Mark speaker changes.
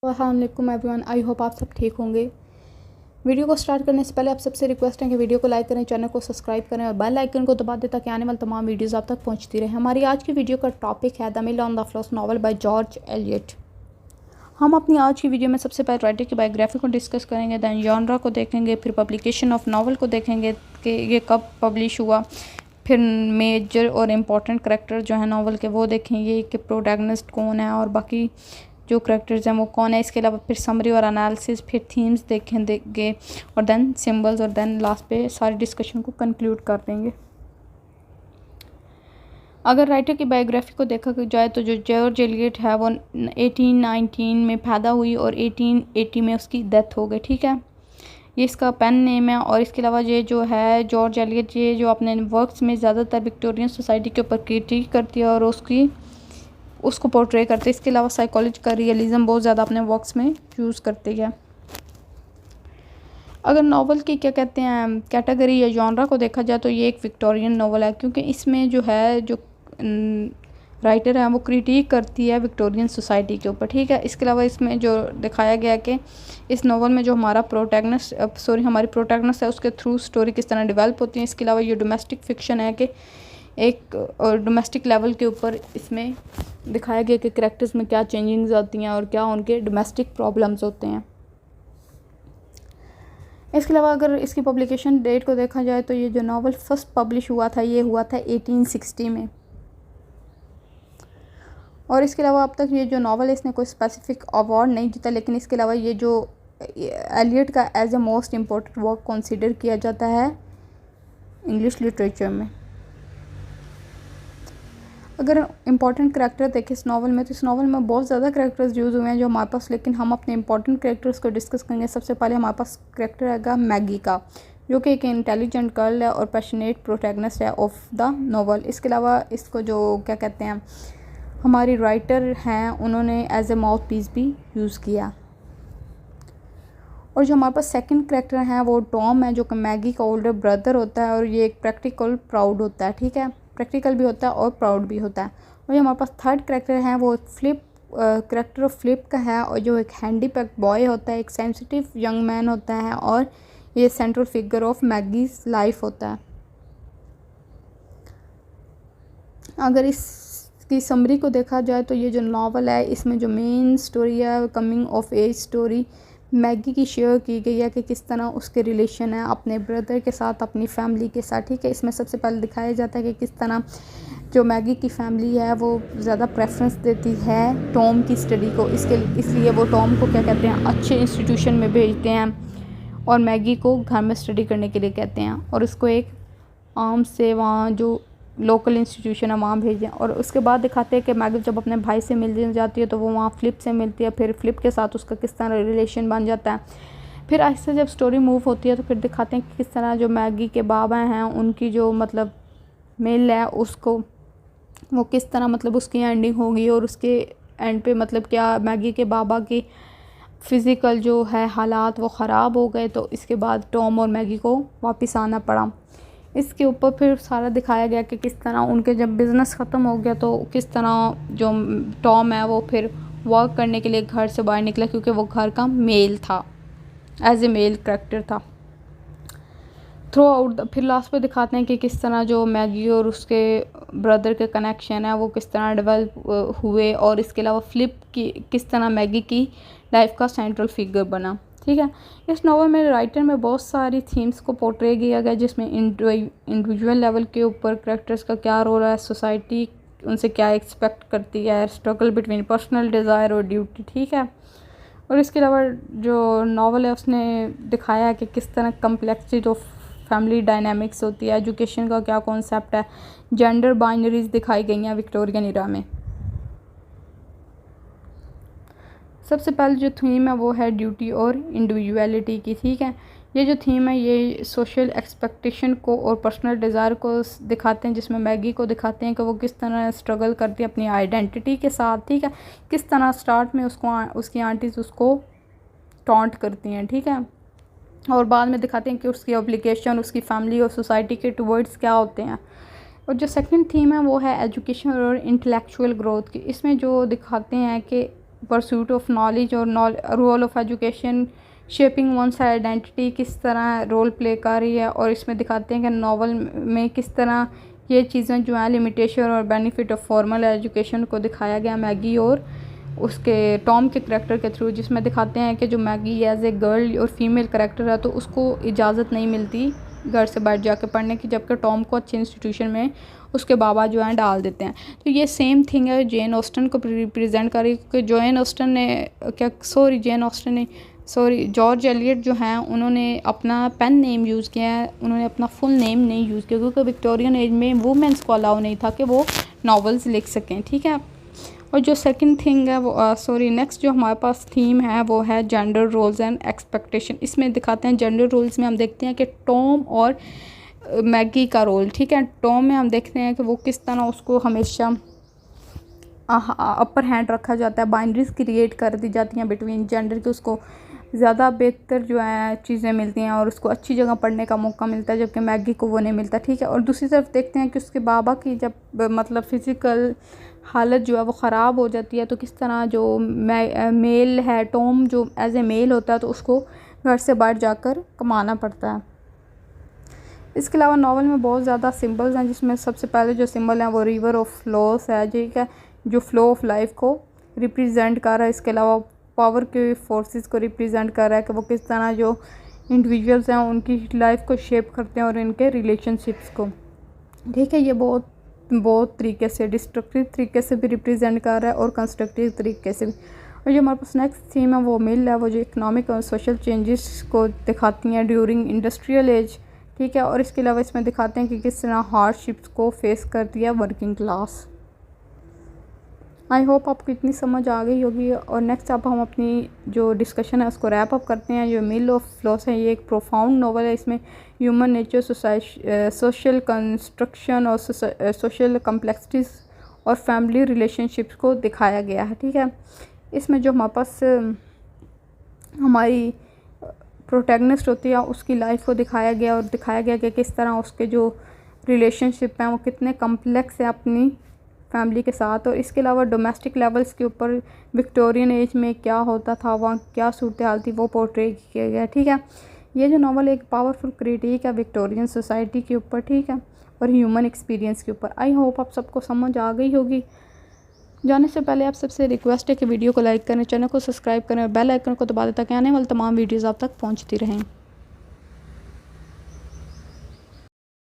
Speaker 1: अस्सलाम वालेकुम everyone, I hope आप सब ठीक होंगे। वीडियो को स्टार्ट करने से पहले आप सबसे रिक्वेस्ट है कि वीडियो को लाइक करें, चैनल को सब्सक्राइब करें और बेल आइकन को दबा दें ताकि आने वाली तमाम वीडियोस आप तक पहुंचती रहे। हमारी आज की वीडियो का टॉपिक है the mill on the floor novel by George Eliot. हम अपनी आज की वीडियो में सबसे पहले राइटर की बायोग्राफी को डिस्कस करेंगे, दैन जॉनरा को देखेंगे, फिर पब्लिकेशन ऑफ नावल को देखेंगे कि ये कब पब्लिश हुआ, फिर मेजर और इम्पॉर्टेंट करैक्टर जो है नावल के वो देखेंगे कि प्रोटैगनिस्ट कौन है और बाकी जो करैक्टर्स हैं वो कौन है। इसके अलावा फिर समरी और एनालिसिस, फिर थीम्स देखेंगे और देन सिंबल्स और देन लास्ट पे सारी डिस्कशन को कंक्लूड कर देंगे। अगर राइटर की बायोग्राफी को देखा जाए तो जो जॉर्ज एलियट है वो 1819 में पैदा हुई और 1880 में उसकी डेथ हो गई। ठीक है, ये इसका पेन नेम है। और इसके अलावा ये जो है जॉर्ज एलियट, ये जो अपने वर्क्स में ज़्यादातर विक्टोरियन सोसाइटी के ऊपर क्रिटिक करती है और उसको पोर्ट्रे करते हैं। इसके अलावा साइकोलॉजी का रियलिज्म बहुत ज़्यादा अपने वर्क्स में यूज़ करती है। अगर नावल की क्या कहते हैं कैटेगरी या जॉनरा को देखा जाए तो ये एक विक्टोरियन नावल है, क्योंकि इसमें जो है जो राइटर है वो क्रिटिक करती है विक्टोरियन सोसाइटी के ऊपर। ठीक है, इसके अलावा इसमें जो दिखाया गया कि इस नावल में जो हमारी प्रोटैगनिस्ट है उसके थ्रू स्टोरी किस तरह डेवलप होती है। इसके अलावा ये डोमेस्टिक फिक्शन है कि एक डोमेस्टिक लेवल के ऊपर इसमें दिखाया गया कि करैक्टर्स में क्या चेंजिंग्स आती हैं और क्या उनके डोमेस्टिक प्रॉब्लम्स होते हैं। इसके अलावा अगर इसकी पब्लिकेशन डेट को देखा जाए तो ये जो नावल फर्स्ट पब्लिश हुआ था ये हुआ था 1860 में। और इसके अलावा अब तक ये जो नावल है इसने कोई स्पेसिफिक अवार्ड नहीं जीता, लेकिन इसके अलावा ये जो एलियट का as a most important work consider किया जाता है इंग्लिश लिटरेचर में। अगर इम्पॉर्टेंट करैक्टर देखें इस नावल में तो इस नावल में बहुत ज़्यादा करैक्टर्स यूज़ हुए हैं जो हमारे पास, लेकिन हम अपने इम्पॉर्टेंट करैक्टर्स को डिस्कस करेंगे। सबसे पहले हमारे पास करैक्टर आएगा मैगी का, जो कि एक इंटेलिजेंट गर्ल है और पैशनेट प्रोटैगनिस्ट है ऑफ द नावल। इसके अलावा इसको जो क्या कहते हैं हमारी राइटर हैं उन्होंने एज ए माउथ पीस भी यूज़ किया। और जो हमारे पास सेकंड करैक्टर हैं वो टॉम है, जो कि मैगी का ओल्डर ब्रदर होता है और ये एक प्रैक्टिकल प्राउड होता है। ठीक है, प्रैक्टिकल भी होता है और प्राउड भी होता है। और जो हमारे पास थर्ड करैक्टर है वो फ्लिप करैक्टर ऑफ फ्लिप का है, और जो एक हैंडीपैक बॉय होता है, एक सेंसिटिव यंग मैन होता है और ये central figure of Maggie's life होता है। अगर इसकी समरी को देखा जाए तो ये जो नावल है इसमें जो मेन स्टोरी है coming of age story Maggie की शेयर की गई है कि किस तरह उसके रिलेशन है अपने ब्रदर के साथ, अपनी फैमिली के साथ। ठीक है, इसमें सबसे पहले दिखाया जाता है कि किस तरह जो मैगी की फैमिली है वो ज़्यादा प्रेफरेंस देती है टॉम की स्टडी को, इसलिए वो टॉम को क्या कहते हैं अच्छे इंस्टीट्यूशन में भेजते हैं और मैगी को घर में स्टडी करने के लिए कहते हैं और उसको एक आम से वहाँ जो लोकल इंस्टीट्यूशन है वहाँ भेजें। और उसके बाद दिखाते हैं कि मैगी जब अपने भाई से मिलने जाती है तो वो वहाँ फ्लिप से मिलती है, फिर फ्लिप के साथ उसका किस तरह रिलेशन बन जाता है। फिर ऐसे जब स्टोरी मूव होती है तो फिर दिखाते हैं कि किस तरह जो मैगी के बाबा हैं उनकी जो मतलब मेल है उसको वो किस तरह मतलब उसकी एंडिंग होगी और उसके एंड पे मतलब क्या मैगी के बाबा की फ़िज़िकल जो है हालात वो ख़राब हो गए, तो इसके बाद टॉम और मैगी को वापस आना पड़ा। इसके ऊपर फिर सारा दिखाया गया कि किस तरह उनके जब बिज़नेस ख़त्म हो गया तो किस तरह जो टॉम है वो फिर वर्क करने के लिए घर से बाहर निकला, क्योंकि वो घर का मेल था, एज ए मेल करैक्टर था थ्रू आउट। फिर लास्ट पे दिखाते हैं कि किस तरह जो मैगी और उसके ब्रदर के कनेक्शन है वो किस तरह डेवलप हुए और इसके अलावा फ्लिप की किस तरह मैगी की लाइफ का सेंट्रल फिगर बना। ठीक है, इस नावल में राइटर में बहुत सारी थीम्स को पोर्ट्रे किया गया, जिसमें इंडिविजुअल लेवल के ऊपर करैक्टर्स का क्या रोल है, सोसाइटी उनसे क्या एक्सपेक्ट करती है, स्ट्रगल बिटवीन पर्सनल डिज़ायर और ड्यूटी। ठीक है, और इसके अलावा जो नावल है उसने दिखाया है कि किस तरह कम्प्लेक्सिटी ऑफ फैमिली डायनामिक्स होती है, एजुकेशन का क्या कॉन्सेप्ट है, जेंडर बाइनरीज दिखाई गई हैं विक्टोरियन इरा में। सबसे पहले जो थीम है वो है ड्यूटी और इंडिविजुअलिटी की। ठीक है, ये जो थीम है ये सोशल एक्सपेक्टेशन को और पर्सनल डिज़ायर को दिखाते हैं, जिसमें मैगी को दिखाते हैं कि वो किस तरह स्ट्रगल करती है अपनी आइडेंटिटी के साथ। ठीक है, किस तरह स्टार्ट में उसकी आंटीज़ उसको टॉन्ट करती हैं। ठीक है, और बाद में दिखाते हैं कि उसकी ऑब्लिगेशन उसकी फैमिली और सोसाइटी के टुवर्ड्स क्या होते हैं। और जो सेकंड थीम है वो है एजुकेशन और इंटेलेक्चुअल ग्रोथ की। इसमें जो दिखाते हैं कि परसूट ऑफ नॉलेज और role of education shaping one's identity किस तरह रोल प्ले कर रही है। और इसमें दिखाते हैं कि नॉवल में किस तरह ये चीज़ें जो हैं लिमिटेशन और बेनिफिट ऑफ फॉर्मल एजुकेशन को दिखाया गया मैगी और उसके टॉम के करैक्टर के थ्रू, जिसमें दिखाते हैं कि जो मैगी एज ए गर्ल और फीमेल करैक्टर है तो उसको इजाज़त नहीं मिलती घर से बाहर जाके पढ़ने की, जबकि टॉम को अच्छे इंस्टीट्यूशन में उसके बाबा जो हैं डाल देते हैं। तो ये सेम थिंग है जेन ऑस्टन को रिप्रेजेंट कर रही है, क्योंकि जॉर्ज एलियट जो हैं उन्होंने अपना पेन नेम यूज़ किया है, उन्होंने अपना फुल नेम नहीं यूज़ किया, क्योंकि विक्टोरियन एज में वुमेंस को अलाउ नहीं था कि वो नॉवेल्स लिख सकें, ठीक है। और जो सेकंड थिंग है वो नेक्स्ट जो हमारे पास थीम है वो है जेंडर रोल्स एंड एक्सपेक्टेशन। इसमें दिखाते हैं जेंडर रोल्स में हम देखते हैं कि टॉम और मैगी का रोल, ठीक है। टॉम में हम देखते हैं कि वो किस तरह उसको हमेशा अपर हैंड रखा जाता है, बाइंड्रीज क्रिएट कर दी जाती हैं बिटवीन जेंडर के, उसको ज़्यादा बेहतर जो है चीज़ें मिलती हैं और उसको अच्छी जगह पढ़ने का मौका मिलता है, जबकि मैगी को वो नहीं मिलता, ठीक है। और दूसरी तरफ देखते हैं कि उसके बाबा की जब मतलब फ़िज़िकल हालत जो है वो ख़राब हो जाती है, तो किस तरह जो मेल है टॉम जो एज ए मेल होता है तो उसको घर से बाहर जाकर कमाना पड़ता है। इसके अलावा नावल में बहुत ज़्यादा सिंबल्स हैं, जिसमें सबसे पहले जो सिंबल है वो रिवर ऑफ फ्लोस है, ठीक है, जो फ्लो ऑफ लाइफ को रिप्रेजेंट कर रहा है। इसके अलावा पावर के फोर्सेस को रिप्रेजेंट कर रहा है कि वो किस तरह जो इंडिविजुअल्स हैं उनकी लाइफ को शेप करते हैं और इनके रिलेशनशिप्स को, ठीक है। ये बहुत तरीके से डिस्ट्रक्टिव तरीके से भी रिप्रेजेंट कर रहा है और कंस्ट्रक्टिव तरीके से भी। और जो हमारे पास नेक्स्ट थीम है वो मिल है, वो जो इकोनॉमिक और सोशल चेंजेस को दिखाती हैं ड्यूरिंग इंडस्ट्रियल एज, ठीक है। और इसके अलावा इसमें दिखाते हैं कि किस तरह हार्डशिप्स को फेस करती है वर्किंग क्लास। आई होप आपको इतनी समझ आ गई होगी। और नेक्स्ट अब हम अपनी जो डिस्कशन है उसको रैप अप करते हैं। जो मिल ऑफ फ्लॉस है ये एक प्रोफाउंड नॉवल है, इसमें ह्यूमन नेचर, सोशल कंस्ट्रक्शन और सोशल कम्प्लेक्सिटीज़ और फैमिली रिलेशनशिप्स को दिखाया गया है, ठीक है। इसमें जो हमारे पास हमारी प्रोटैगनिस्ट होती है उसकी लाइफ को दिखाया गया और दिखाया गया कि किस तरह उसके जो रिलेशनशिप हैं वो कितने कम्प्लेक्स है अपनी फैमिली के साथ। और इसके अलावा डोमेस्टिक लेवल्स के ऊपर विक्टोरियन एज में क्या होता था, वहाँ क्या सूरत हाल थी, वो पोर्ट्रे किया गया, ठीक है। ये जो नावल एक पावरफुल क्रिटिक है विक्टोरियन सोसाइटी के ऊपर, ठीक है, और ह्यूमन एक्सपीरियंस के ऊपर। आई होप आप सबको समझ आ गई होगी। जाने से पहले आप सबसे रिक्वेस्ट है कि वीडियो को लाइक करें, चैनल को सब्सक्राइब करें और बेल आइकन को दबा दें ताकि आने वाली तमाम वीडियोज़ आप तक पहुँचती रहें।